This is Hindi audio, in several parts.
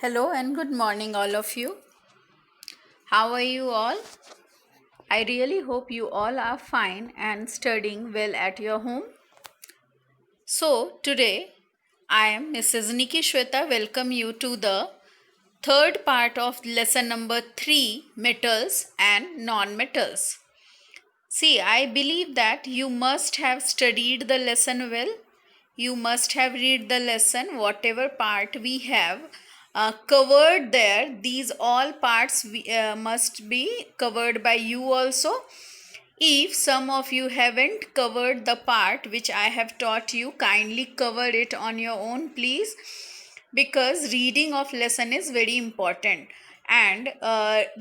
Hello and good morning, all of you. How are you all? I really hope you all are fine and studying well at your home. So, today I am Mrs. Nikki Shweta. Welcome you to the third part of lesson number 3, metals and non metals. See, I believe that you must have studied the lesson well. You must have read the lesson, whatever part we have covered there. These all parts must be covered by you also. If some of you haven't covered the part which I have taught you, kindly cover it on your own, please, because reading of lesson is very important, and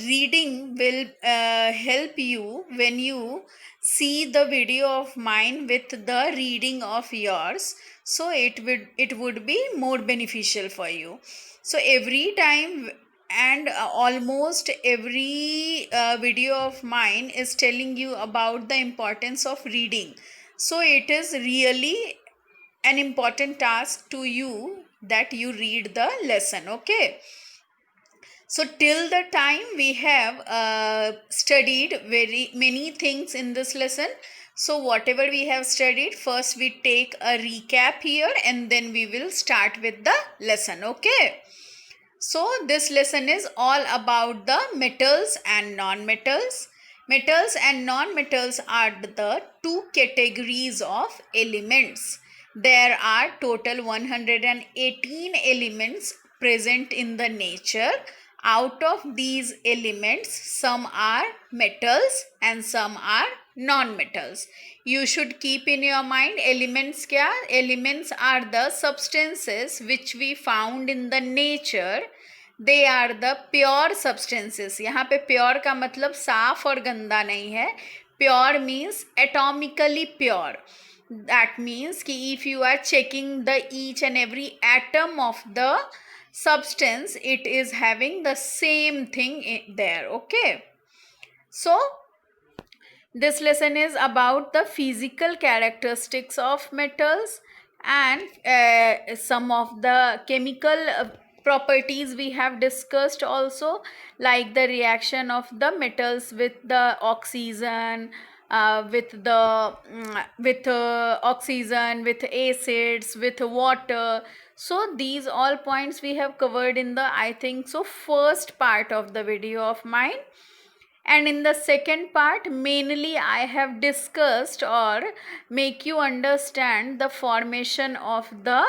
reading will help you when you see the video of mine with the reading of yours, so it would be more beneficial for you. So every time, and almost every video of mine is telling you about the importance of reading, so it is really an important task to you that you read the lesson. Okay, so till the time we have studied very many things in this lesson. So whatever we have studied, first we take a recap here and then we will start with the lesson. Okay, so this lesson is all about the metals and non-metals. Metals and non-metals are the two categories of elements. There are total 118 elements present in the nature. Out of these elements, some are metals and some are non-metals. You should keep in your mind, elements kya? Elements are the substances which we found in the nature. They are the pure substances. यहाँ पे प्योर का मतलब साफ और गंदा नहीं है. Pure means atomically pure. That means कि if you are checking the each and every atom of the substance, it is having the same thing there. Okay, so this lesson is about the physical characteristics of metals and some of the chemical properties we have discussed also, like the reaction of the metals with the oxygen, with oxygen, with acids, with water. So these all points we have covered in the, I think so, first part of the video of mine. And in the second part, mainly I have discussed or make you understand the formation of the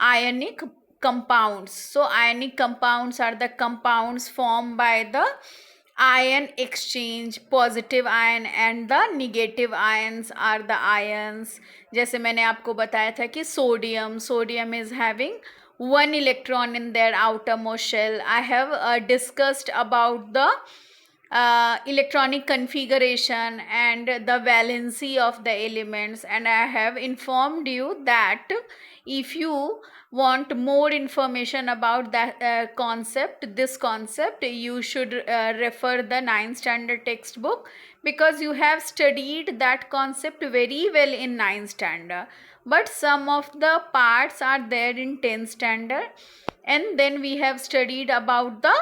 ionic compounds. So ionic compounds are the compounds formed by the ion exchange. Positive ion and the negative ions are the ions. जैसे मैंने आपको बताया था कि sodium is having one electron in their outermost shell. I have discussed about the electronic configuration and the valency of the elements, and I have informed you that if you want more information about that this concept, you should refer the 9th standard textbook, because you have studied that concept very well in 9th standard, but some of the parts are there in 10th standard. And then we have studied about the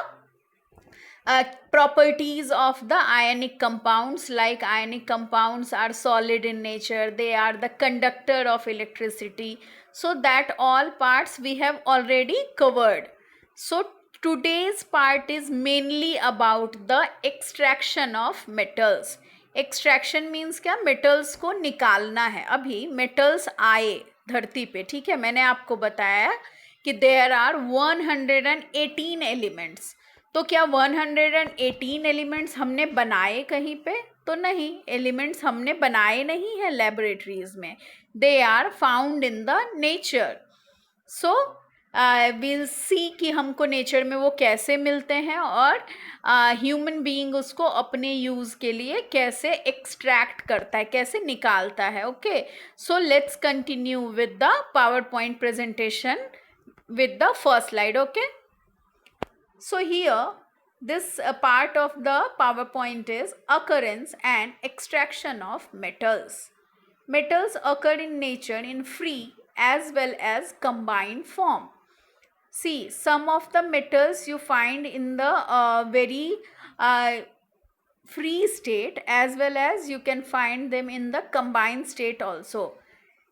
properties of the ionic compounds. Like ionic compounds are solid in nature, they are the conductor of electricity. So that all parts we have already covered. So today's part is mainly about the extraction of metals. Extraction means क्या? मेटल्स को निकालना है. अभी मेटल्स आए धरती पे, ठीक है, मैंने आपको बताया कि देयर आर 118 एलिमेंट्स. तो क्या 118 एलिमेंट्स हमने बनाए कहीं पे? तो नहीं, एलिमेंट्स हमने बनाए नहीं हैं लेबोरेटरीज में. They are found in the nature. So will see कि हमको नेचर में वो कैसे मिलते हैं और ह्यूमन बीइंग उसको अपने यूज़ के लिए कैसे एक्सट्रैक्ट करता है, कैसे निकालता है. Okay, so let's continue with the power point presentation with the first slide. Okay, so here this part of the PowerPoint is occurrence and extraction of metals. Metals occur in nature in free as well as combined form. See, some of the metals you find in the very free state, as well as you can find them in the combined state also.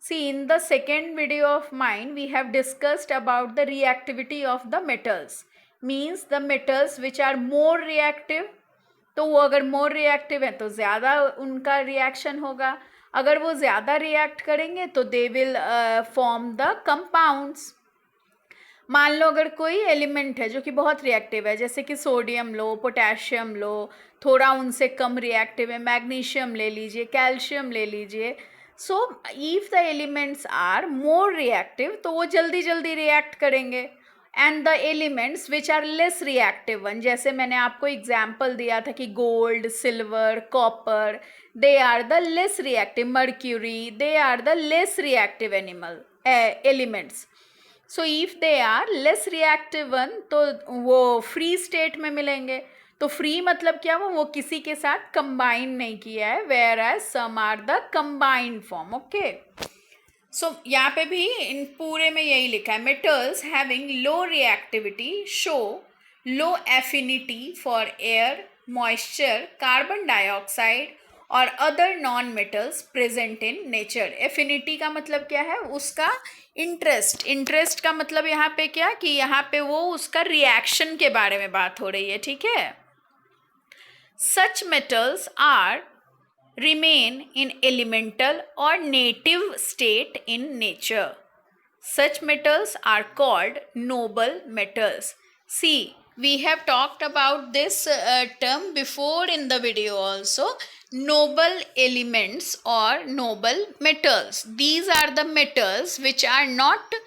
See, in the second video of mine, we have discussed about the reactivity of the metals. Means the metals which are more reactive, तो वो अगर मोर रिएक्टिव है तो ज़्यादा उनका रिएक्शन होगा, अगर वो ज़्यादा रिएक्ट करेंगे तो they will form the compounds. मान लो अगर कोई एलिमेंट है जो कि बहुत रिएक्टिव है, जैसे कि सोडियम लो, पोटेशियम लो, थोड़ा उनसे कम रिएक्टिव है, मैग्नीशियम ले लीजिए, कैल्शियम ले लीजिए. So if the elements are more reactive तो वो जल्दी जल्दी रिएक्ट करेंगे. And the elements which are less reactive one, जैसे मैंने आपको एग्जाम्पल दिया था कि gold, silver, copper, they are the less reactive. Mercury, they are the less reactive elements. So if they are less reactive one तो वो फ्री स्टेट में मिलेंगे. तो फ्री मतलब क्या, वो किसी के साथ कंबाइन नहीं किया है, whereas some are the combined form. Okay, so यहाँ पे भी इन पूरे में यही लिखा है, metals having low reactivity show low affinity for air, moisture, carbon dioxide और other non metals present in nature. Affinity का मतलब क्या है, उसका इंटरेस्ट. इंटरेस्ट का मतलब यहाँ पे क्या, कि यहाँ पे वो उसका रिएक्शन के बारे में बात हो रही है. ठीक है. Such metals are remain in elemental or native state in nature. Such metals are called noble metals. See, we have talked about this term before in the video also. Noble elements or noble metals. These are the metals which are not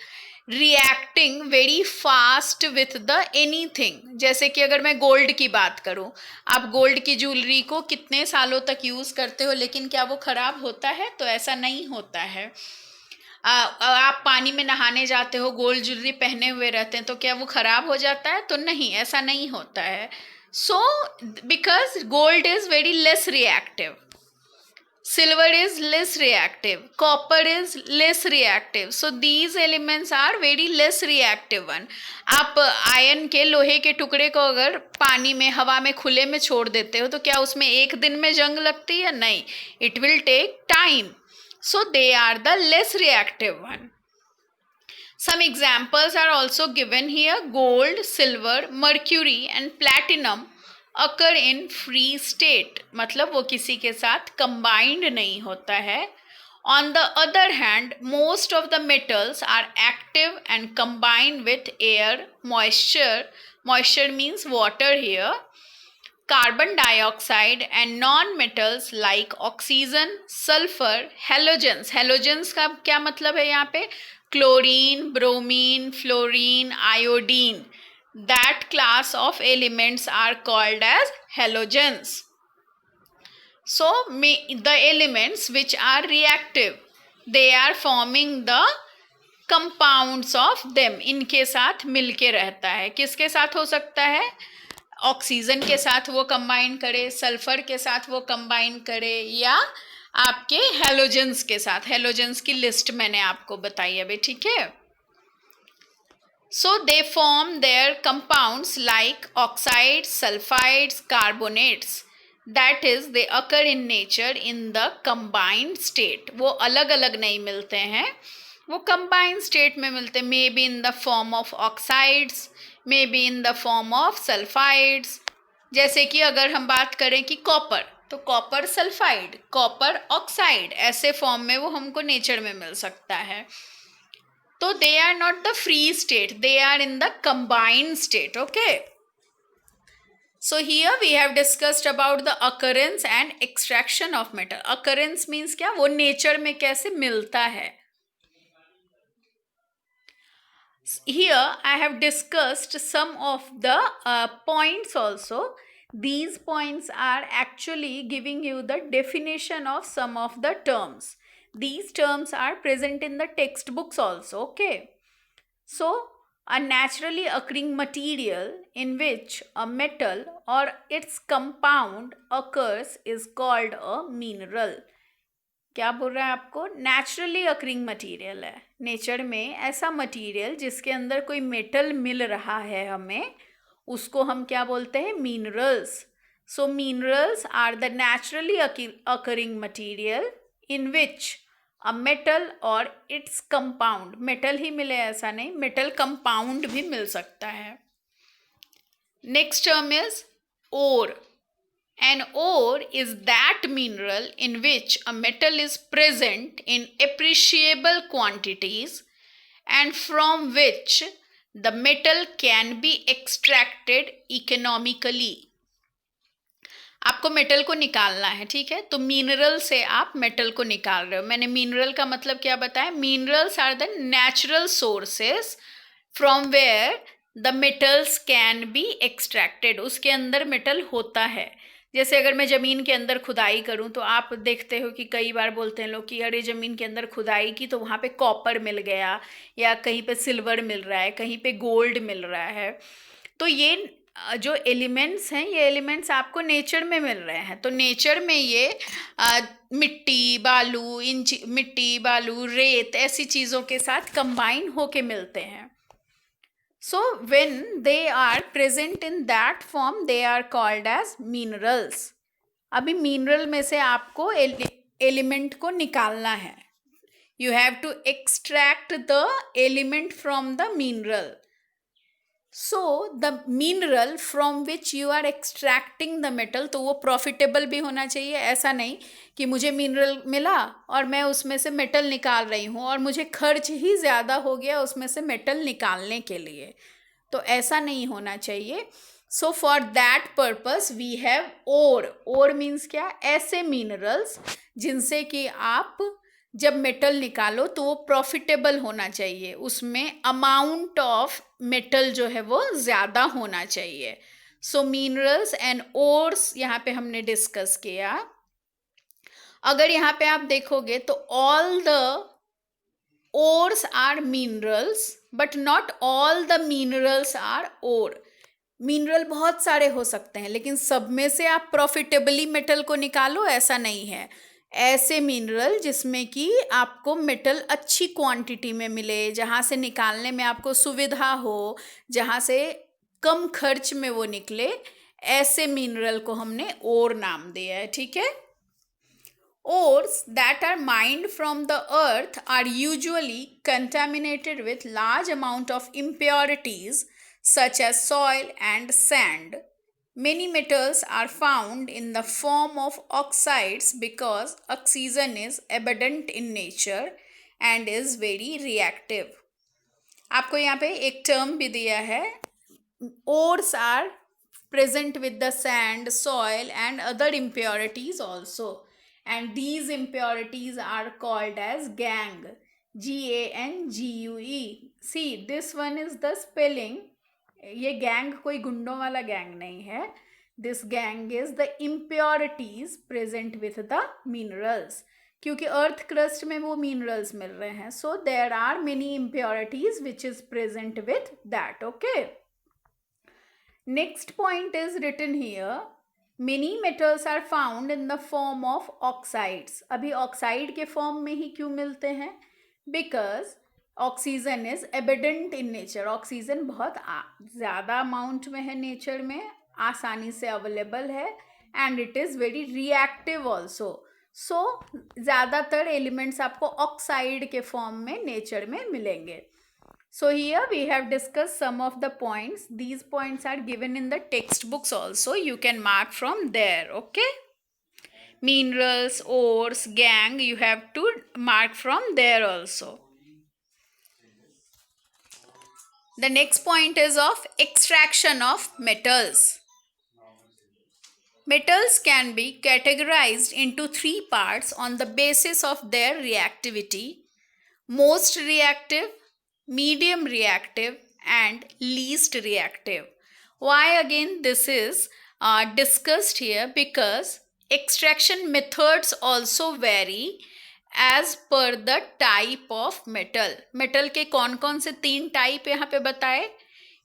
reacting very fast with the anything. जैसे कि अगर मैं गोल्ड की बात करूं, आप गोल्ड की ज्वेलरी को कितने सालों तक यूज़ करते हो, लेकिन क्या वो ख़राब होता है? तो ऐसा नहीं होता है. आप पानी में नहाने जाते हो, गोल्ड ज्वेलरी पहने हुए रहते हैं, तो क्या वो ख़राब हो जाता है? तो नहीं, ऐसा नहीं होता है. So because gold is very less reactive, silver is less reactive, copper is less reactive, so these elements are very less reactive one. आप आयन के, लोहे के टुकड़े को अगर पानी में, हवा में, खुले में छोड़ देते हो तो क्या उसमें एक दिन में जंग लगती है? नहीं, it will take time. So they are the less reactive one. Some examples are also given here. Gold, silver, mercury and platinum occur in free state, मतलब वो किसी के साथ कंबाइंड नहीं होता है. On the other hand most of the metals are active and combined with air, moisture, moisture means water here, carbon dioxide and non metals like oxygen, sulphur, halogens. Halogens का क्या मतलब है यहाँ पे? Chlorine, bromine, fluorine, iodine. That class of elements are called as halogens. So the elements which are reactive, they are forming the compounds of them. इनके साथ मिलके रहता है. किसके साथ हो सकता है? ऑक्सीजन के साथ वो कंबाइन करे, सल्फर के साथ वो कंबाइन करे, या आपके हेलोजेंस के साथ. हेलोजेंस की लिस्ट मैंने आपको बताई अभी. ठीक है. So they form their compounds like oxides, sulfides, carbonates. That is, they occur in nature in the combined state. वो अलग अलग नहीं मिलते हैं, वो combined state में मिलते हैं. Maybe in the form of oxides, maybe in the form of sulfides. जैसे कि अगर हम बात करें कि कॉपर, तो कॉपर सल्फाइड, कॉपर ऑक्साइड, ऐसे फॉर्म में वो हमको नेचर में मिल सकता है. तो they are not the free state, they are in the combined state. Okay, so here we have discussed about the occurrence and extraction of metal. Occurrence means क्या, वो nature में कैसे मिलता है. Here I have discussed some of the points also. These points are actually giving you the definition of some of the terms. These terms are present in the textbooks also. Okay, so a naturally occurring material in which a metal or its compound occurs is called a mineral. क्या बोल रहा है आपको? नेचुरली अकरिंग मटेरियल है, नेचर में ऐसा मटेरियल जिसके अंदर कोई मेटल मिल रहा है हमें, उसको हम क्या बोलते हैं? Minerals. So minerals are the naturally occurring material in which a metal और इट्स कंपाउंड, मेटल ही मिले ऐसा नहीं, मेटल कंपाउंड भी मिल सकता है. Next term is ore. An ore is that mineral in which a metal is present in appreciable quantities and from which the metal can be extracted economically. आपको मेटल को निकालना है, ठीक है? तो मिनरल से आप मेटल को निकाल रहे हो. मैंने मिनरल का मतलब क्या बताया? Minerals are the natural sources from where the metals can be extracted. उसके अंदर मेटल होता है. जैसे अगर मैं ज़मीन के अंदर खुदाई करूं तो आप देखते हो कि कई बार बोलते हैं लोग कि अरे ज़मीन के अंदर खुदाई की तो वहाँ पे कॉपर मिल गया, या कहीं पे सिल्वर मिल रहा है, कहीं पे गोल्ड मिल रहा है. तो ये जो एलिमेंट्स हैं, ये एलिमेंट्स आपको नेचर में मिल रहे हैं. तो नेचर में ये मिट्टी बालू, मिट्टी बालू रेत ऐसी चीज़ों के साथ कंबाइन होके मिलते हैं. So when they are present in that form, they are called as minerals. अभी मिनरल में से आपको एलिमेंट को निकालना है. You have to extract the element from the mineral. So the mineral from which you are extracting the metal, तो वो प्रॉफिटेबल भी होना चाहिए. ऐसा नहीं कि मुझे मिनरल मिला और मैं उसमें से मेटल निकाल रही हूँ और मुझे खर्च ही ज़्यादा हो गया उसमें से मेटल निकालने के लिए, तो ऐसा नहीं होना चाहिए. So for that purpose we have ore. Ore means क्या? ऐसे मिनरल्स जिनसे कि आप जब मेटल निकालो तो वो प्रॉफिटेबल होना चाहिए, उसमें अमाउंट ऑफ मेटल जो है वो ज़्यादा होना चाहिए. सो मिनरल्स एंड ओर्स यहाँ पे हमने डिस्कस किया. अगर यहाँ पे आप देखोगे तो all the ores are minerals but not all the minerals are ore. Mineral बहुत सारे हो सकते हैं लेकिन सब में से आप प्रॉफिटेबली मेटल को निकालो ऐसा नहीं है. ऐसे मिनरल जिसमें कि आपको मेटल अच्छी क्वांटिटी में मिले, जहाँ से निकालने में आपको सुविधा हो, जहाँ से कम खर्च में वो निकले, ऐसे मिनरल को हमने ओर नाम दिया है. ठीक है? Ores that are mined from the earth are usually contaminated with large amount of impurities such as soil and sand. Many metals are found in the form of oxides because oxygen is abundant in nature and is very reactive. आपको यहाँ पे एक टर्म भी दिया है. Ores are present with the sand, soil and other impurities also. And these impurities are called as gangue. GANGUE. See, this one is the spelling. ये गैंग कोई गुंडों वाला गैंग नहीं है. This gang is the impurities present with the minerals. क्योंकि अर्थ क्रस्ट में वो मिनरल्स मिल रहे हैं. So there are many impurities which is present with that. Okay. Next point is written here. Many metals are found in the form of oxides. अभी ऑक्साइड के फॉर्म में ही क्यों मिलते हैं? Because oxygen is abundant in nature. Oxygen बहुत ज़्यादा अमाउंट में है नेचर में, आसानी से अवेलेबल है, and it is very reactive also. So ज़्यादातर एलिमेंट्स आपको ऑक्साइड के फॉर्म में नेचर में मिलेंगे. So here we have discussed some of the points. These points are given in the textbooks also. You can mark from there. Okay. Minerals, ores, gangue, you have to mark from there also. The next point is of extraction of metals. Metals can be categorized into three parts on the basis of their reactivity: most reactive, medium reactive and least reactive. Why again this is discussed here? Because extraction methods also vary as per the type of metal. metal के कौन कौन से 3 टाइप यहाँ पे बताए?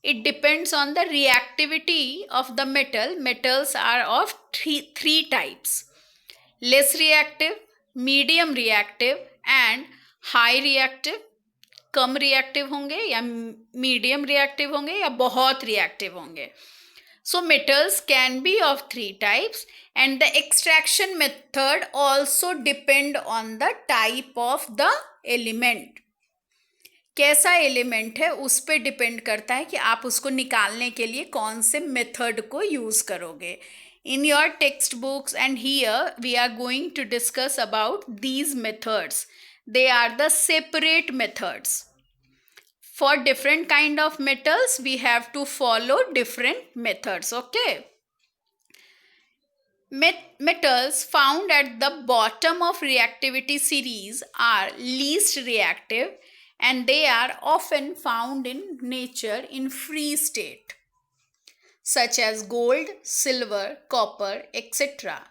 It depends on the reactivity of the metal. Metals are of three types: less reactive, medium reactive and high reactive. Come reactive होंगे या मीडियम रिएक्टिव होंगे या बहुत रिएक्टिव होंगे। So metals can be of three types and the extraction method also depend on the type of the element. कैसा एलिमेंट है उस पे डिपेंड करता है कि आप उसको निकालने के लिए कौन से मेथड को यूज करोगे। In your text books and here we are going to discuss about these methods. They are the separate methods. For different kind of metals we have to follow different methods. Okay, metals found at the bottom of reactivity series are least reactive and they are often found in nature in free state such as gold, silver, copper, etc.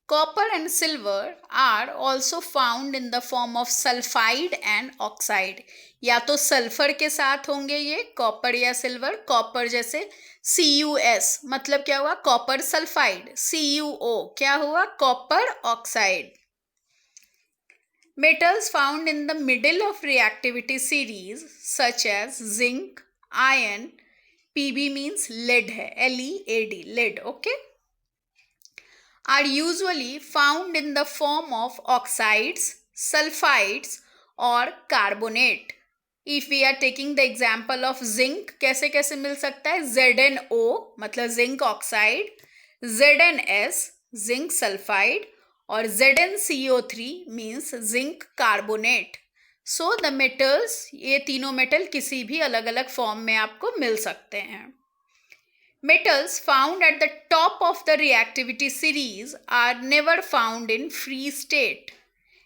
Copper and silver are also found in the form of sulfide and oxide. या तो सल्फर के साथ होंगे ये कॉपर या सिल्वर। कॉपर जैसे CuS मतलब क्या हुआ, कॉपर सल्फाइड। CuO क्या हुआ, copper oxide. Metals found in the middle of reactivity series such as zinc, iron, Pb means lead है, LEAD, lead, okay, are usually found in the form of oxides, sulfides or carbonate. If we are taking the example of zinc, कैसे कैसे मिल सकता है, ZnO मतलब zinc oxide, ZnS zinc sulfide और ZnCO3 means zinc carbonate. So the metals, ये तीनों मेटल किसी भी अलग अलग फॉर्म में आपको मिल सकते हैं। Metals found at the top of the reactivity series are never found in free state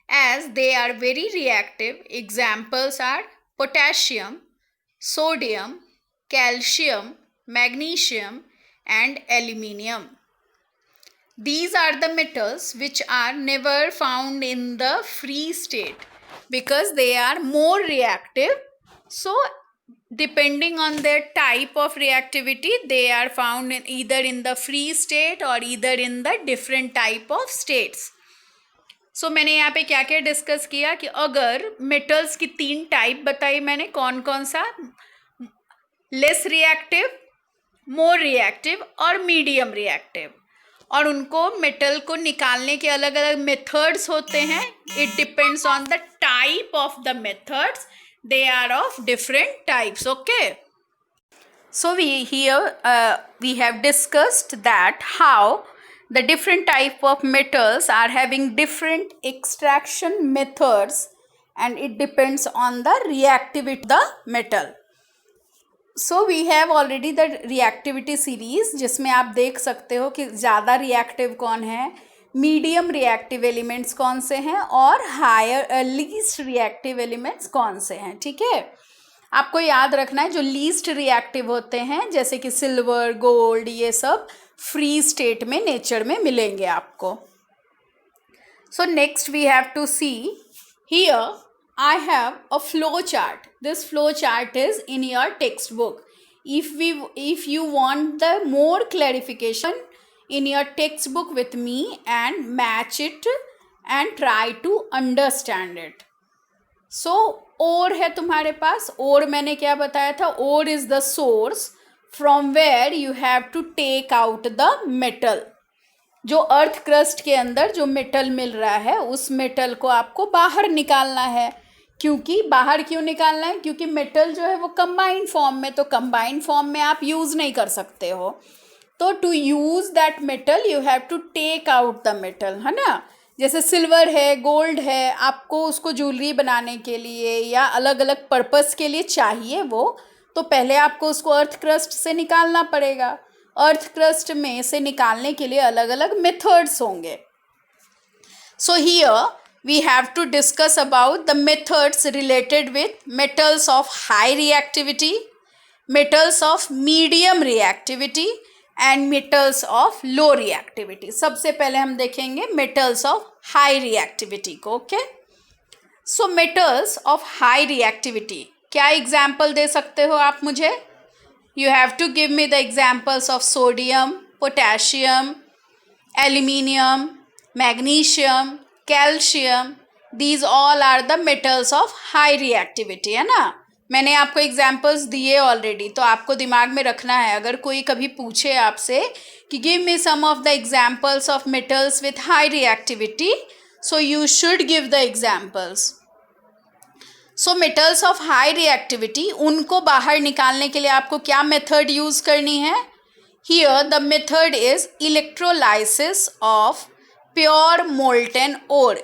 as they are very reactive. Examples are potassium, sodium, calcium, magnesium and aluminium. These are the metals which are never found in the free state because they are more reactive. So depending on their type of reactivity they are found in either in the free state or either in the different type of states. So मैंने यहाँ पे क्या क्या डिस्कस किया कि अगर मेटल्स की तीन टाइप बताई मैंने, कौन कौन सा, लेस रिएक्टिव, मोर रिएक्टिव और मीडियम रिएक्टिव, और उनको मेटल को निकालने के अलग अलग मेथड्स होते हैं। It depends on the type of the methods, they are of different types. Okay, so we have discussed that how the different type of metals are having different extraction methods and it depends on the reactivity of the metal. So we have already the reactivity series जिसमें आप देख सकते हो कि ज़्यादा रिएक्टिव कौन है, मीडियम रिएक्टिव एलिमेंट्स कौन से हैं और हायर लीस्ट रिएक्टिव एलिमेंट्स कौन से हैं। ठीक है, आपको याद रखना है जो लीस्ट रिएक्टिव होते हैं जैसे कि सिल्वर, गोल्ड, ये सब फ्री स्टेट में नेचर में मिलेंगे आपको। So next we have to see here I have a flow chart. This flow chart is in your textbook. If you want the more clarification in your textbook with me and match it and try to understand it. So ore है तुम्हारे पास। ore मैंने क्या बताया था, ore is the source from where you have to take out the metal. जो अर्थ क्रस्ट के अंदर जो मेटल मिल रहा है उस मेटल को आपको बाहर निकालना है। क्योंकि बाहर क्यों निकालना है, क्योंकि मेटल जो है वो कंबाइंड फॉर्म में, तो कंबाइंड फॉर्म में आप यूज़ नहीं कर सकते हो। तो to use that metal you have to take out the metal, है ना। जैसे सिल्वर है, गोल्ड है, आपको उसको ज्वेलरी बनाने के लिए या अलग अलग पर्पस के लिए चाहिए वो, तो पहले आपको उसको अर्थ क्रस्ट से निकालना पड़ेगा। अर्थ क्रस्ट में से निकालने के लिए अलग अलग मेथड्स होंगे। So here we have to discuss about the methods related with metals of high reactivity, metals of medium reactivity and metals of low reactivity. सबसे पहले हम देखेंगे metals of high reactivity को। Okay, so metals of high reactivity, क्या एग्जाम्पल दे सकते हो आप मुझे? You have to give me the examples of sodium, potassium, aluminium, magnesium, calcium, these all are the metals of high reactivity, है ना। मैंने आपको एग्जाम्पल्स दिए ऑलरेडी, तो आपको दिमाग में रखना है। अगर कोई कभी पूछे आपसे कि give me some of the examples of metals with high reactivity, so you should give the examples. So metals of high reactivity, उनको बाहर निकालने के लिए आपको क्या मेथड यूज करनी है? Here the method is electrolysis of pure molten ore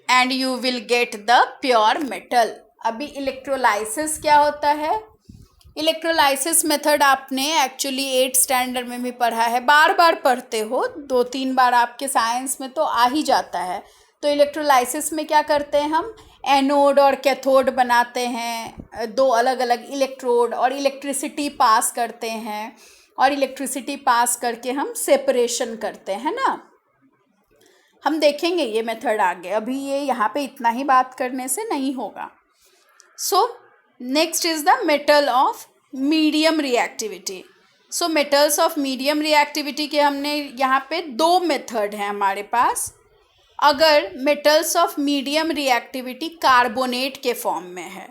and you will get the pure metal. अभी इलेक्ट्रोलाइसिस क्या होता है? इलेक्ट्रोलाइसिस मेथड आपने एक्चुअली 8th स्टैंडर्ड में भी पढ़ा है, बार बार पढ़ते हो, 2-3 बार आपके साइंस में तो आ ही जाता है। तो इलेक्ट्रोलाइसिस में क्या करते हैं हम? एनोड और कैथोड बनाते हैं, 2 अलग अलग इलेक्ट्रोड, और इलेक्ट्रिसिटी पास करते हैं, और इलेक्ट्रिसिटी पास करके हम सेपरेशन करते हैं ना। हम देखेंगे ये मेथड आगे, अभी ये यहाँ पे इतना ही बात करने से नहीं होगा। So next is the metal of medium reactivity. So metals of medium reactivity के हमने यहाँ पे 2 मेथड हैं हमारे पास। अगर metals of medium reactivity carbonate के फॉर्म में है,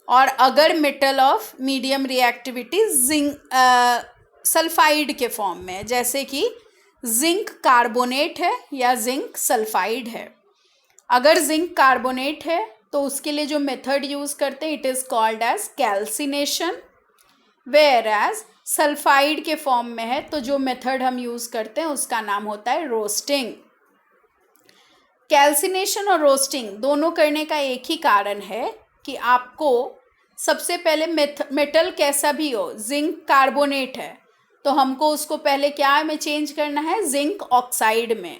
और अगर metal of medium reactivity zinc sulphide के फॉर्म में है, जैसे कि जिंक कार्बोनेट है या जिंक सल्फाइड है। अगर जिंक कार्बोनेट है तो उसके लिए जो मेथड यूज करते हैं it is called as calcination, where as sulphide के फॉर्म में है तो जो मेथड हम यूज करते हैं उसका नाम होता है रोस्टिंग। कैल्सिनेशन और रोस्टिंग दोनों करने का एक ही कारण है कि आपको सबसे पहले मेटल कैसा भी हो, जिंक कार्बोनेट है तो हमको उसको पहले क्या में चेंज करना है? जिंक ऑक्साइड में।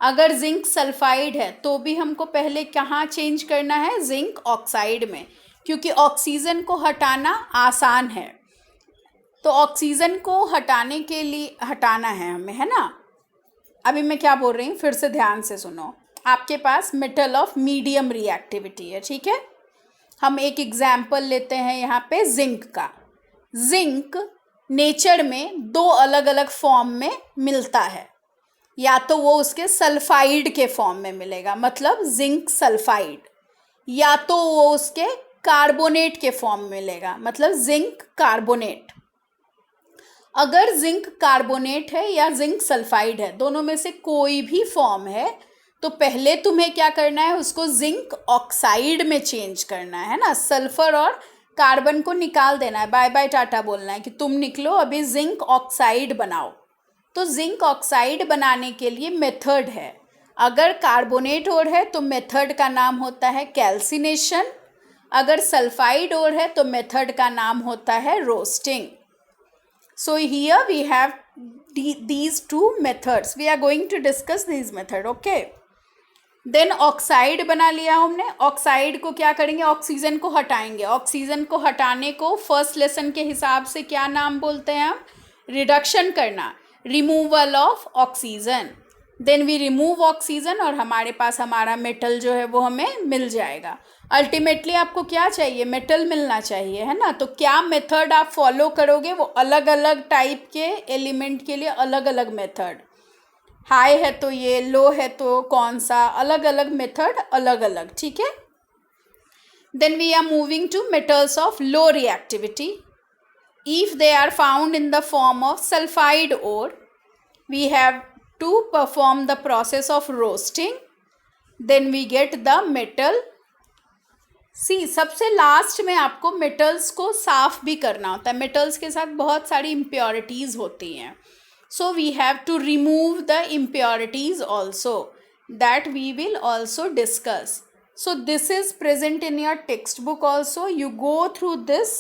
अगर जिंक सल्फाइड है तो भी हमको पहले कहाँ चेंज करना है? जिंक ऑक्साइड में, क्योंकि ऑक्सीजन को हटाना आसान है। तो ऑक्सीजन को हटाने के लिए हटाना है हमें, है ना। अभी मैं क्या बोल रही हूँ फिर से ध्यान से सुनो। आपके पास मेटल ऑफ मीडियम रिएक्टिविटी है, ठीक है। हम एक एग्जाम्पल लेते हैं यहाँ पे जिंक का। जिंक नेचर में 2 अलग अलग फॉर्म में मिलता है, या तो वो उसके सल्फाइड के फॉर्म में मिलेगा, मतलब जिंक सल्फाइड, या तो वो उसके कार्बोनेट के फॉर्म में मिलेगा, मतलब जिंक कार्बोनेट। अगर जिंक कार्बोनेट है या जिंक सल्फाइड है, दोनों में से कोई भी फॉर्म है, तो पहले तुम्हें क्या करना है? उसको जिंक ऑक्साइड में चेंज करना है ना। सल्फर और कार्बन को निकाल देना है, बाय बाय टाटा बोलना है कि तुम निकलो, अभी जिंक ऑक्साइड बनाओ। तो जिंक ऑक्साइड बनाने के लिए मेथड है। अगर कार्बोनेट ओर है तो मेथड का नाम होता है कैल्सिनेशन, अगर सल्फाइड ओर है तो मेथड का नाम होता है roasting. So here we have these 2 methods. We are going to discuss these method, okay? Then oxide बना लिया हमने। ऑक्साइड को क्या करेंगे? ऑक्सीजन को हटाएंगे। ऑक्सीजन को हटाने को फर्स्ट लेसन के हिसाब से क्या नाम बोलते हैं हम? रिडक्शन करना, removal of oxygen. Then we remove oxygen और हमारे पास हमारा मेटल जो है वो हमें मिल जाएगा। अल्टीमेटली आपको क्या चाहिए? मेटल मिलना चाहिए, है ना। तो क्या मेथड आप फॉलो करोगे? वो अलग अलग टाइप के एलिमेंट के लिए अलग अलग मेथड, हाई है तो ये, लो है तो कौन सा, अलग अलग मेथड अलग अलग, ठीक है। Then we are moving to metals of low reactivity. If they are found in the form of sulphide ore, we have to perform the process of roasting, then we get the metal. See सबसे लास्ट में आपको मेटल्स को साफ भी करना होता है। मेटल्स के साथ बहुत सारी इम्प्योरिटीज़ होती हैं, so we have to remove the impurities also, that we will also discuss. So this is present in your textbook also. You go through this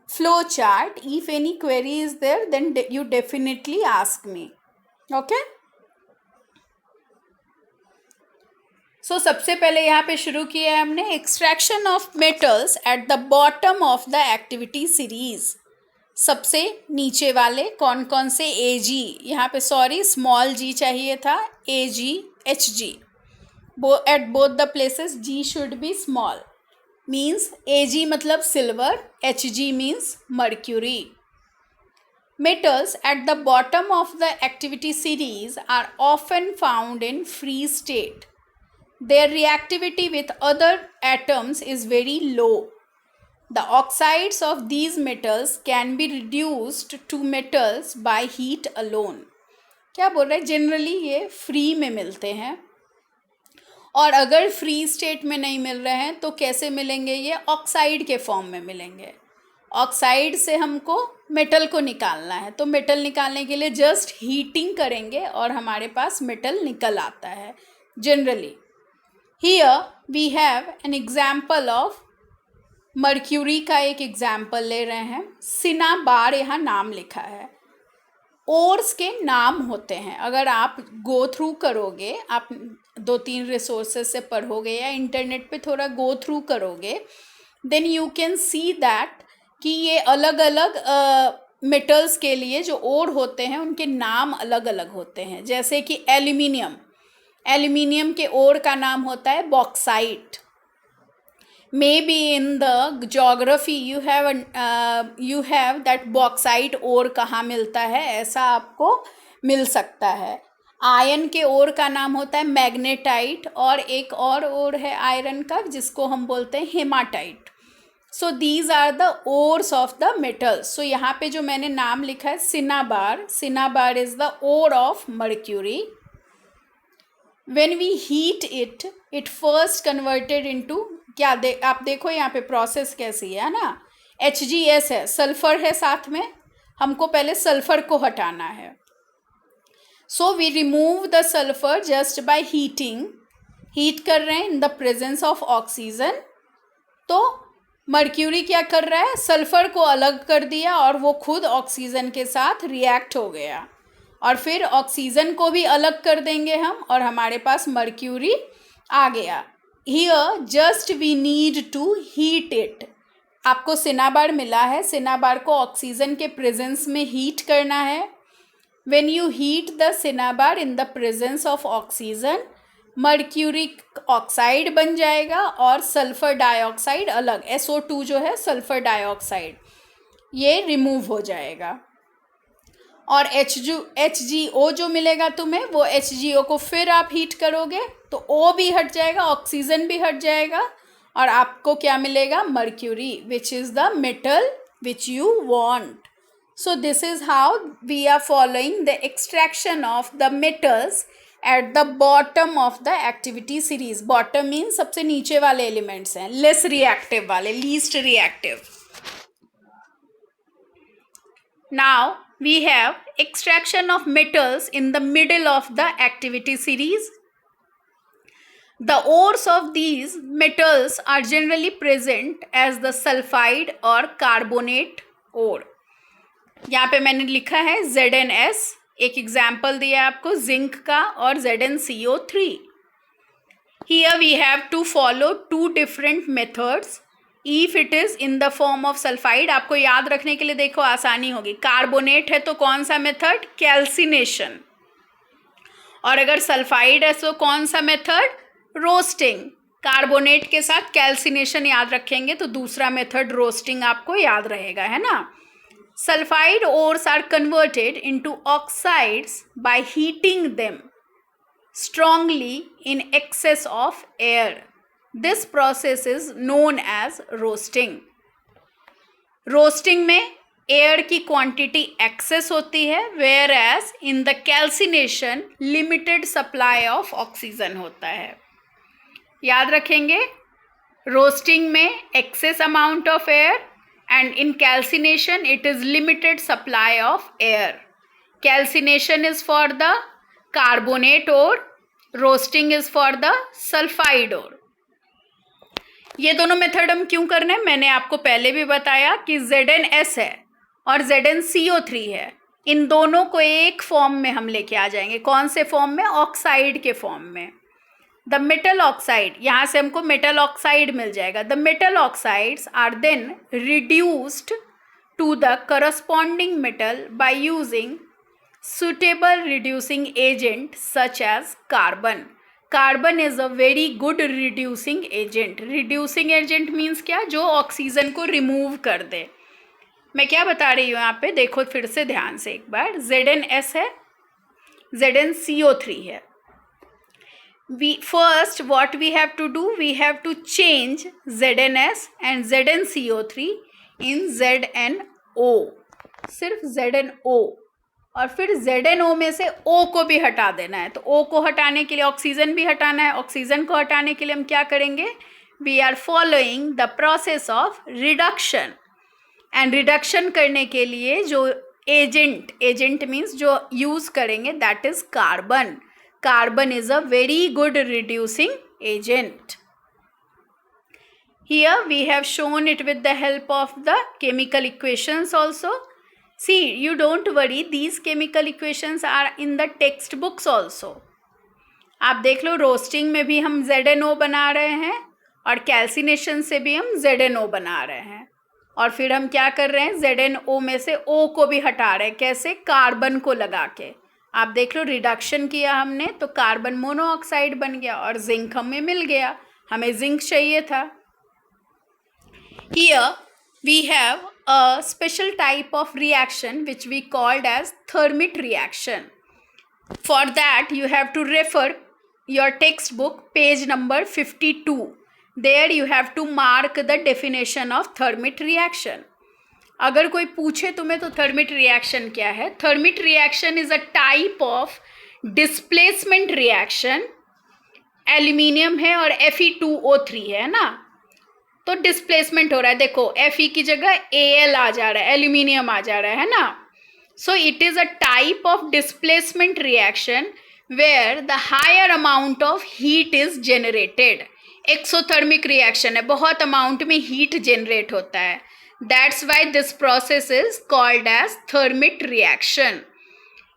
flow chart. If any query is there, then you definitely ask me, okay? So सबसे पहले यहाँ पे शुरू किया है हमने extraction of metals at the bottom of the activity series. सबसे नीचे वाले कौन कौन से? AG, यहाँ पे सॉरी स्मॉल g चाहिए था, AG HG, at both the places G should be small, means AG मतलब silver, HG means mercury. Metals at the bottom of the activity series are often found in free state. Their reactivity with other atoms is very low. The oxides of these metals can be reduced to metals by heat alone. क्या बोल रहे हैं? जनरली ये फ्री में मिलते हैं, और अगर फ्री स्टेट में नहीं मिल रहे हैं तो कैसे मिलेंगे? ये ऑक्साइड के फॉर्म में मिलेंगे. ऑक्साइड से हमको मेटल को निकालना है, तो मेटल निकालने के लिए जस्ट हीटिंग करेंगे और हमारे पास मेटल निकल आता है generally. Here we have an example of mercury का एक एग्जाम्पल ले रहे हैं. सिनाबार यहाँ नाम लिखा है. ओर्स के नाम होते हैं. अगर आप गो थ्रू करोगे, आप 2-3 रिसोर्सेज से पढ़ोगे या इंटरनेट पे थोड़ा गो थ्रू करोगे, then you can see that कि ये अलग अलग मेटल्स के लिए जो ओर होते हैं उनके नाम अलग अलग होते हैं. जैसे कि एल्यूमिनियम के ओर का नाम होता है bauxite. Maybe in the geography you have that bauxite ore कहाँ मिलता है, ऐसा आपको मिल सकता है. आयरन के ओर का नाम होता है मैग्नेटाइट, और एक और ओर है आयरन का जिसको हम बोलते हैं haematite. So these are the ores of the metals. So यहाँ पे जो मैंने नाम लिखा है cinnabar is the ore of mercury. When we heat it first converted into आप देखो यहाँ पे प्रोसेस कैसी है ना. HgS है, सल्फर है साथ में, हमको पहले सल्फर को हटाना है. So we remove the sulphur just by heating. Heat कर रहे हैं in the presence of oxygen. तो मर्क्यूरी क्या कर रहा है? सल्फर को अलग कर दिया और वो खुद ऑक्सीजन के साथ रिएक्ट हो गया, और फिर ऑक्सीजन को भी अलग कर देंगे हम, और हमारे पास मर्क्यूरी आ गया. Here just we need to heat it. आपको सिनाबार मिला है, सिनाबार को ऑक्सीजन के प्रेजेंस में हीट करना है. When you heat the cinnabar in the presence of oxygen, mercuric oxide बन जाएगा और सल्फर डाइऑक्साइड अलग, SO2 जो है सल्फर डाइऑक्साइड, ये रिमूव हो जाएगा. और HgO जो मिलेगा तुम्हें, वो HgO को फिर आप हीट करोगे तो O भी हट जाएगा, ऑक्सीजन भी हट जाएगा, और आपको क्या मिलेगा? Mercury, which is the metal which you want. So this is how we are following the extraction of the metals at the bottom of the activity series. Bottom means सबसे नीचे वाले एलिमेंट्स हैं, लेस रिएक्टिव वाले, least reactive. Now we have extraction of metals in the middle of the activity series. The ores of these metals are generally present as the sulfide or carbonate ore. यहाँ पे मैंने लिखा है ZnS, एक एग्जाम्पल दिया आपको जिंक का, और ZnCO3. Here we have to follow 2 different methods. If it is in the form of sulfide, आपको याद रखने के लिए देखो आसानी होगी. कार्बोनेट है तो कौन सा मेथड? कैल्सिनेशन. और अगर सल्फाइड है तो कौन सा मेथड? रोस्टिंग. कार्बोनेट के साथ कैल्सिनेशन याद रखेंगे तो दूसरा मेथड रोस्टिंग आपको याद रहेगा, है ना. Sulphide ores are converted into oxides by heating them strongly in excess of air. This process is known as roasting. Roasting में एयर की क्वांटिटी एक्सेस होती है, whereas in the calcination limited supply of oxygen होता है. याद रखेंगे, रोस्टिंग में excess amount of air, and in calcination it is limited supply of air. Calcination is for the carbonate ore roasting is for the sulphide ore. ये दोनों मेथड हम क्यों कर रहे हैं? मैंने आपको पहले भी बताया कि ZnS है और ZnCO3 है. इन दोनों को एक फॉर्म में हम लेके आ जाएंगे. कौन से फॉर्म में? ऑक्साइड के फॉर्म में. द मेटल ऑक्साइड, यहाँ से हमको मेटल ऑक्साइड मिल जाएगा. The metal oxides are then reduced to the corresponding metal by using suitable reducing agent such as carbon. Carbon is a very good reducing agent. Reducing agent means क्या? जो ऑक्सीजन को रिमूव कर दे. मैं क्या बता रही हूँ यहाँ पे, देखो फिर से ध्यान से एक बार, ZnS है, ZnCO3 है. First what we have to do, we have to change ZnS and ZnCO3 in ZnO, सिर्फ ZnO, और फिर ZnO में से O को भी हटा देना है. तो O को हटाने के लिए ऑक्सीजन भी हटाना है. ऑक्सीजन को हटाने के लिए हम क्या करेंगे, we are following the process of reduction. And reduction करने के लिए जो एजेंट मीन्स जो यूज करेंगे, that is carbon. Carbon is a very good reducing agent. Here we have shown it with the help of the chemical equations also. See, you don't worry, these chemical equations are in the textbooks also. आप देख लो, रोस्टिंग में भी हम ZnO बना रहे हैं और कैल्सिनेशन से भी हम ZnO बना रहे हैं. और फिर हम क्या कर रहे हैं, ZnO में से O को भी हटा रहे हैं. कैसे, कार्बन को लगा के. आप देख लो, रिडक्शन किया हमने तो कार्बन मोनोऑक्साइड बन गया और जिंक हमें मिल गया. हमें जिंक चाहिए था. Here we have a special type of reaction which we called as thermite reaction. For that you have to refer your text book page number 52. There you have to mark the definition of thermite reaction. अगर कोई पूछे तुम्हें तो थर्मिट रिएक्शन क्या है, thermite reaction is a type of displacement reaction. Aluminium है और Fe2O3 है ना, तो डिस्प्लेसमेंट हो रहा है. देखो Fe की जगह Al आ जा रहा है, एल्यूमिनियम आ जा रहा है ना. So it is a type of displacement reaction where the higher amount of heat is generated. Exothermic reaction है, बहुत अमाउंट में हीट जनरेट होता है. That's why this process is called as thermit reaction.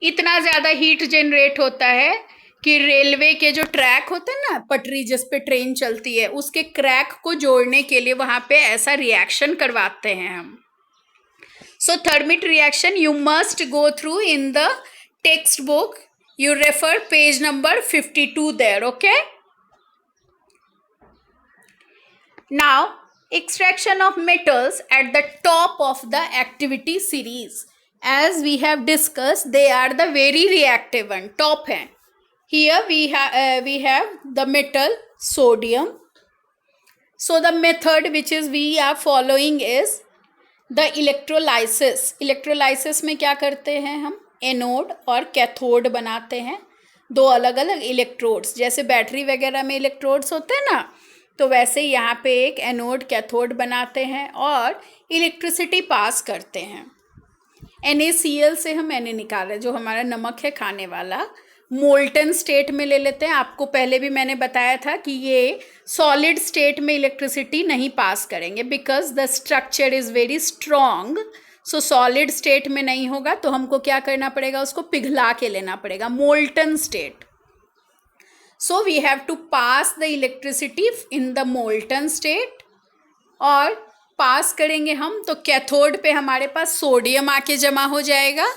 इतना ज़्यादा हीट जनरेट होता है कि रेलवे के जो ट्रैक होते हैं ना, पटरी जिस पे ट्रेन चलती है, उसके क्रैक को जोड़ने के लिए वहाँ पे ऐसा रिएक्शन करवाते हैं हम. So thermite reaction you must go through in the textbook. You refer page number 52 there. Okay. Now extraction of metals at the top of the activity series. As we have discussed, they are the very reactive one, top hai. Here we have the metal sodium. So the method which is we are following is the electrolysis. Electrolysis में क्या करते हैं हम, एनोड और कैथोड बनाते हैं. दो अलग अलग इलेक्ट्रोड्स, जैसे बैटरी वगैरह में इलेक्ट्रोड्स होते हैं ना, तो वैसे यहाँ पे एक एनोड कैथोड बनाते हैं और इलेक्ट्रिसिटी पास करते हैं. NaCl से हम Na निकाल रहे हैं, जो हमारा नमक है खाने वाला. मोल्टन स्टेट में ले लेते हैं. आपको पहले भी मैंने बताया था कि ये सॉलिड स्टेट में इलेक्ट्रिसिटी नहीं पास करेंगे because the structure is very strong. So solid state में नहीं होगा, तो हमको क्या करना पड़ेगा, उसको पिघला के लेना पड़ेगा, molten state. So we have to pass the electricity in the molten state. और पास करेंगे हम तो कैथोड पे हमारे पास सोडियम आके जमा हो जाएगा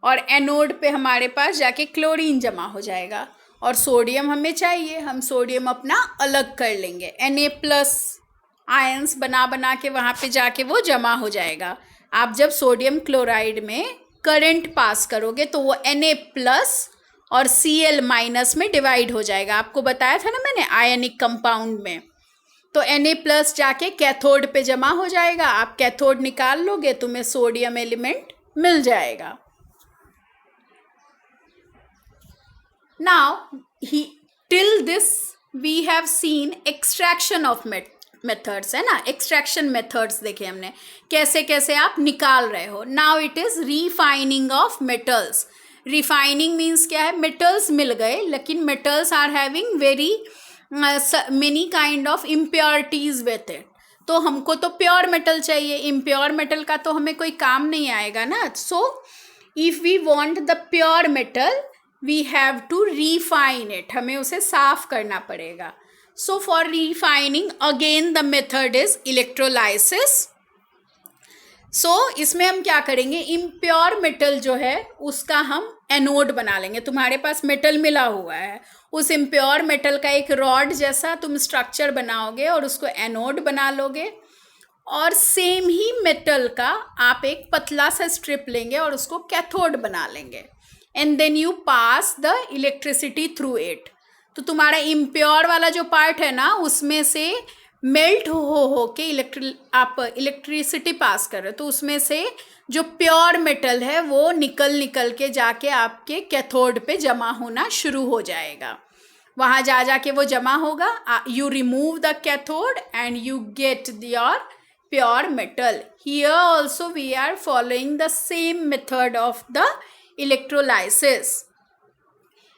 और एनोड पे हमारे पास जाके क्लोरीन जमा हो जाएगा. और सोडियम हमें चाहिए, हम सोडियम अपना अलग कर लेंगे. Na+ आयंस बना के वहाँ पे जाके वो जमा हो जाएगा. आप जब सोडियम क्लोराइड में करंट पास करोगे तो वो Na+ और Cl- में डिवाइड हो जाएगा. आपको बताया था ना मैंने आयनिक कंपाउंड में. तो Na+ जाके कैथोड पे जमा हो जाएगा. आप कैथोड निकाल लोगे, तुम्हें सोडियम एलिमेंट मिल जाएगा. Now till this we have seen extraction of methods, है ना. एक्सट्रैक्शन मेथड्स देखे हमने, कैसे कैसे आप निकाल रहे हो. Now it is refining of metals. Refining means क्या है, मेटल्स मिल गए लेकिन metals are having very many kind of impurities with it. तो हमको तो प्योर मेटल चाहिए, इम्प्योर मेटल का तो हमें कोई काम नहीं आएगा ना. So if we want the pure metal we have to refine it, हमें उसे साफ करना पड़ेगा. So for refining again the method is electrolysis. सो इसमें हम क्या करेंगे, इम्प्योर मेटल जो है उसका हम एनोड बना लेंगे. तुम्हारे पास मेटल मिला हुआ है, उस इम्प्योर मेटल का एक रॉड जैसा तुम स्ट्रक्चर बनाओगे और उसको एनोड बना लोगे. और सेम ही मेटल का आप एक पतला सा स्ट्रिप लेंगे और उसको कैथोड बना लेंगे and then you pass the electricity through it. तो तुम्हारा इम्प्योर वाला जो पार्ट है ना उसमें से मेल्ट हो के आप इलेक्ट्रिसिटी पास कर रहे हो, तो उसमें से जो प्योर मेटल है वो निकल के जाके आपके कैथोड पे जमा होना शुरू हो जाएगा। वहाँ जाके वो जमा होगा, you remove the cathode and you get your pure metal. Here also we are following the same method of the electrolysis.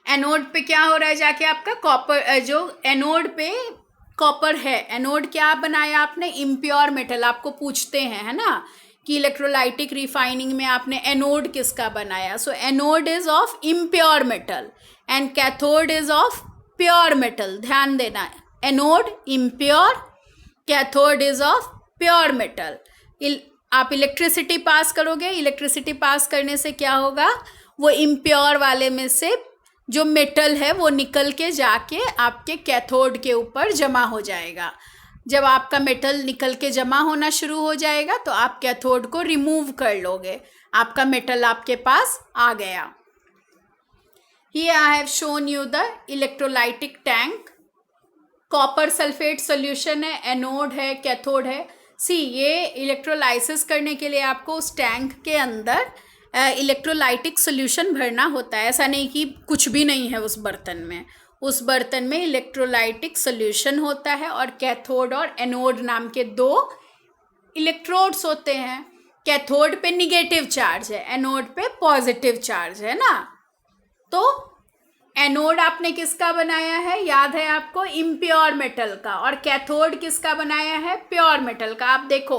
Anode पे क्या हो रहा है जाके आपका कॉपर, जो एनोड पे कॉपर है, एनोड क्या बनाया आपने, इम्प्योर मेटल। आपको पूछते हैं है ना कि इलेक्ट्रोलाइटिक रिफाइनिंग में आपने एनोड किसका बनाया, so anode is of impure metal and cathode is of pure metal. ध्यान देना, anode impure, cathode is of pure metal. आप इलेक्ट्रिसिटी पास करोगे, इलेक्ट्रिसिटी पास करने से क्या होगा, वो इम्प्योर वाले में से जो मेटल है वो निकल के जाके आपके कैथोड के ऊपर जमा हो जाएगा। जब आपका मेटल निकल के जमा होना शुरू हो जाएगा तो आप कैथोड को रिमूव कर लोगे, आपका मेटल आपके पास आ गया। Here I have shown you the electrolytic tank. Copper sulphate solution है, एनोड है, कैथोड है। ये इलेक्ट्रोलाइसिस करने के लिए आपको उस टैंक के अंदर इलेक्ट्रोलाइटिक सोल्यूशन भरना होता है। ऐसा नहीं कि कुछ भी नहीं है उस बर्तन में, उस बर्तन में इलेक्ट्रोलाइटिक सोल्यूशन होता है और कैथोड और एनोड नाम के दो इलेक्ट्रोड्स होते हैं। कैथोड पे निगेटिव चार्ज है, एनोड पे पॉजिटिव चार्ज है ना। तो एनोड आपने किसका बनाया है, याद है आपको, इम्प्योर मेटल का, और कैथोड किसका बनाया है, प्योर मेटल का। आप देखो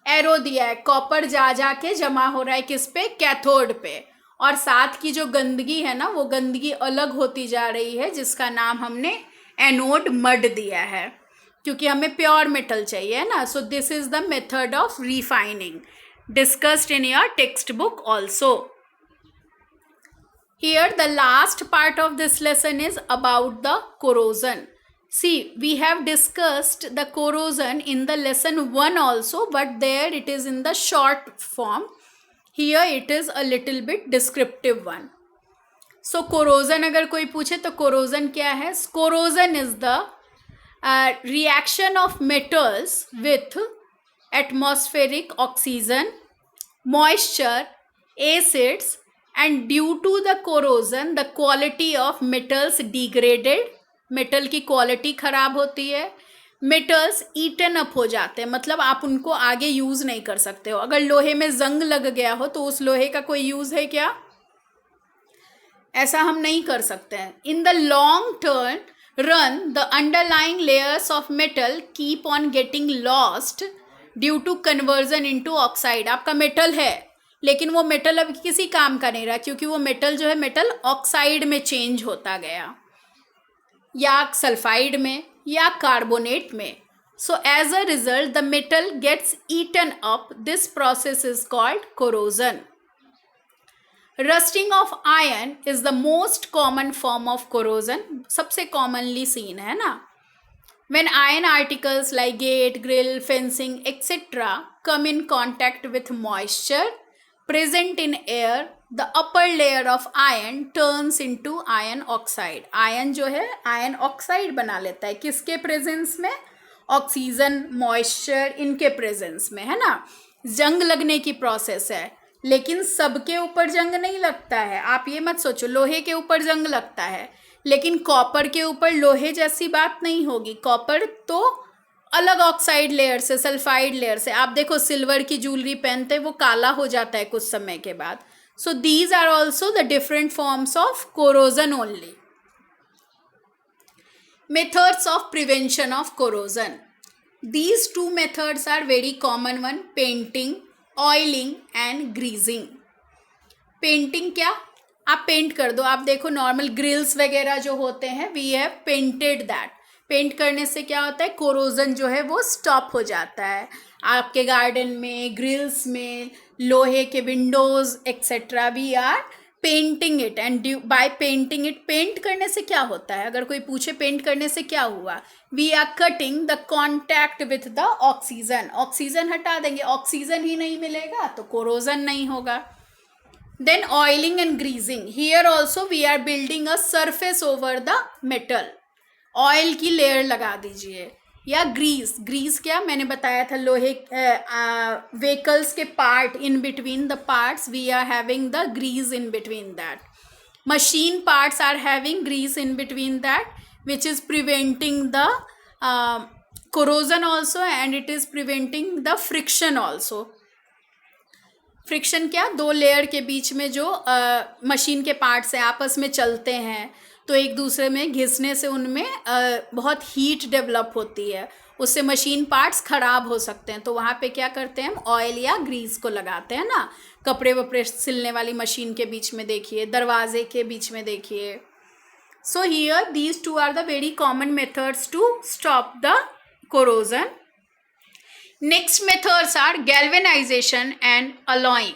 एरो दिया है, कॉपर जा के जमा हो रहा है किस पे, कैथोड पे, और साथ की जो गंदगी है ना वो गंदगी अलग होती जा रही है, जिसका नाम हमने एनोड मड दिया है, क्योंकि हमें प्योर मेटल चाहिए ना। सो this is the method of refining discussed in your text book also. Here the last part of this lesson is about the corrosion. See, we have discussed the corrosion in the lesson 1 also, but there it is in the short form. Here it is a little bit descriptive one. So corrosion अगर कोई पूछे तो corrosion क्या है? Corrosion is the reaction of metals with atmospheric oxygen, moisture, acids, and due to the corrosion the quality of metals degraded, metal की क्वालिटी खराब होती है, मेटल्स ईटन अप हो जाते हैं, मतलब आप उनको आगे यूज़ नहीं कर सकते हो। अगर लोहे में जंग लग गया हो तो उस लोहे का कोई यूज़ है क्या, ऐसा हम नहीं कर सकते हैं। In the long term run the underlying layers of metal keep on getting lost due to conversion into oxide. आपका मेटल है लेकिन वो मेटल अब किसी काम का नहीं रहा, क्योंकि वो मेटल जो है मेटल ऑक्साइड में चेंज होता गया, या सल्फाइड में या कार्बोनेट में। So as a result the metal gets eaten up. This process is called corrosion. Rusting of iron is the most common form of corrosion, सबसे कॉमनली सीन है ना। When iron articles like gate, grill, fencing, etc. come in contact with moisture present in air, the upper layer of iron turns into iron oxide. Ion जो है आयन ऑक्साइड बना लेता है, किसके प्रेजेंस में, ऑक्सीजन, मॉइस्चर, इनके प्रेजेंस में, है ना। जंग लगने की प्रोसेस है, लेकिन सबके ऊपर जंग नहीं लगता है। आप ये मत सोचो लोहे के ऊपर जंग लगता है, लेकिन कॉपर के ऊपर लोहे जैसी बात नहीं होगी। कॉपर तो अलग ऑक्साइड लेयर से, सल्फाइड लेयर से। आप देखो सिल्वर की ज्वेलरी पहनते वो काला हो जाता है कुछ समय के बाद। So these are also the different forms of corrosion only. Methods of prevention of corrosion, these two methods are very common one, painting, oiling and greasing. Painting क्या, आप पेंट कर दो। आप देखो नॉर्मल ग्रिल्स वगैरह जो होते हैं, we have painted that. Paint करने से क्या होता है, कोरोजन जो है वो स्टॉप हो जाता है। आपके गार्डन में, ग्रिल्स में, लोहे के windows etcetera we are painting it, and by painting it, paint करने से क्या होता है, अगर कोई पूछे पेंट करने से क्या हुआ, we are cutting the contact with the oxygen, oxygen हटा देंगे, ऑक्सीजन ही नहीं मिलेगा तो कोरोजन नहीं होगा. Then oiling and greasing. Here also we are building a surface over the metal. Oil की लेयर लगा दीजिए. या ग्रीस, ग्रीस क्या मैंने बताया था, लोहे व्हीकल्स के part, in between the parts we are having the grease in between that. Machine parts are having grease in between that, which is preventing the corrosion also, and it is preventing the friction also. Friction क्या, दो लेयर के बीच में जो मशीन के पार्ट्स हैं आपस में चलते हैं तो एक दूसरे में घिसने से उनमें बहुत हीट डेवलप होती है, उससे मशीन पार्ट्स ख़राब हो सकते हैं. तो वहाँ पे क्या करते हैं हम, ऑयल या ग्रीस को लगाते हैं ना. कपड़े वपड़े सिलने वाली मशीन के बीच में देखिए, दरवाजे के बीच में देखिए. So here these two are the very common methods to stop the corrosion. Next methods are galvanisation and alloying.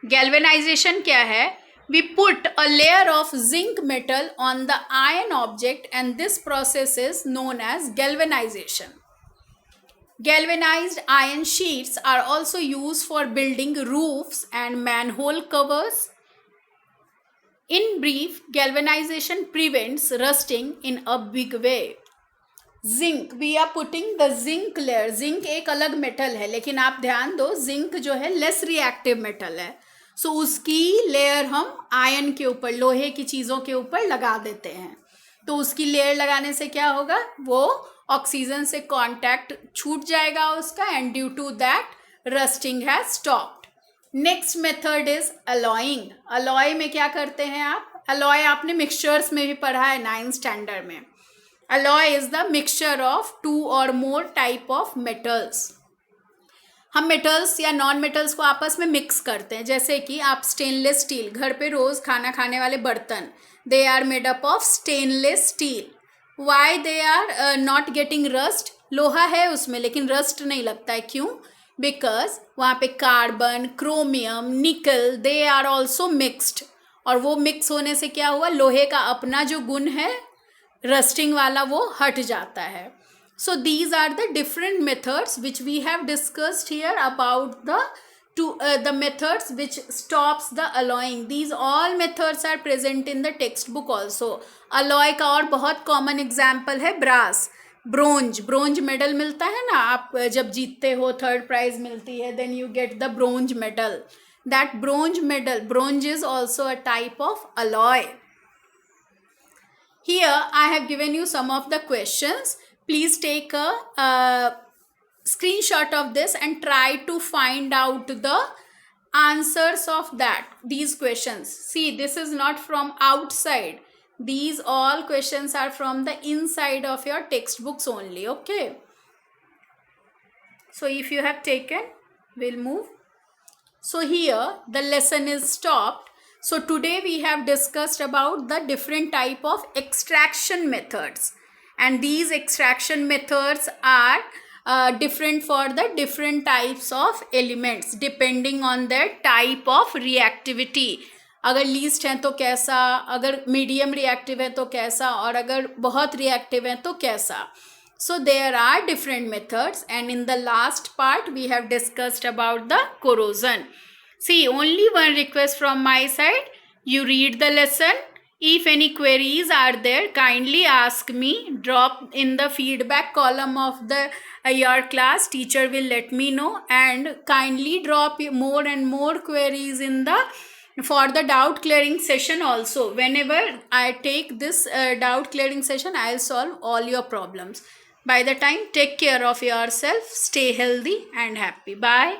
Galvanisation क्या है, we put a layer of zinc metal on the iron object and this process is known as galvanisation. Galvanized iron sheets are also used for building roofs and manhole covers. In brief, galvanization prevents rusting in a big way. Zinc, we are putting the zinc layer. Zinc एक अलग मेटल है, लेकिन आप ध्यान दो जिंक जो है लेस रिएक्टिव मेटल है. सो उसकी लेयर हम आयरन के ऊपर, लोहे की चीज़ों के ऊपर लगा देते हैं. तो उसकी लेयर लगाने से क्या होगा, वो ऑक्सीजन से कांटेक्ट छूट जाएगा उसका, and due to that rusting has stopped. Next method is alloying. Alloy में क्या करते हैं आप, अलॉय आपने मिक्सचर्स में भी पढ़ा है 9th स्टैंडर्ड में. Alloy is the mixture of two or more type of metals. हम मेटल्स या नॉन मेटल्स को आपस में मिक्स करते हैं. जैसे कि आप स्टेनलेस स्टील, घर पे रोज़ खाना खाने वाले बर्तन, they are made up of stainless steel. Why they are not getting rust, लोहा है उसमें लेकिन रस्ट नहीं लगता है, क्यों, बिकॉज वहाँ पे कार्बन, क्रोमियम, निकल, दे आर ऑल्सो मिक्सड. और वो मिक्स होने से क्या हुआ, लोहे का अपना जो गुण है रस्टिंग वाला वो हट जाता है. So these are the different methods which we have discussed here about the methods which stops the alloying. These all methods are present in the textbook also. alloy का और बहुत कॉमन एग्जाम्पल है ब्रास, ब्रोंज. ब्रोंज मेडल मिलता है ना, आप जब जीतते हो, 3rd प्राइज मिलती है, then you get the bronze medal. That bronze medal, bronze is also a type of alloy. Here I have given you some of the questions. Please take a screenshot of this and try to find out the answers of these questions. See, this is not from outside. These all questions are from the inside of your textbooks only. Okay. So if you have taken, we'll move. So here the lesson is stopped. So today we have discussed about the different type of extraction methods, and these extraction methods are different for the different types of elements depending on their type of reactivity. अगर लीस्ट हैं तो कैसा, अगर मीडियम रिएक्टिव है तो कैसा, और अगर बहुत रिएक्टिव है तो कैसा. So there are different methods, and in the last part we have discussed about the corrosion. See, only one request from my side. You read the lesson. If any queries are there, kindly ask me. Drop in the feedback column of the your class. Teacher will let me know. And kindly drop more and more queries in the for the doubt clearing session also. Whenever I take this doubt clearing session, I'll solve all your problems. By the time, take care of yourself. Stay healthy and happy. Bye.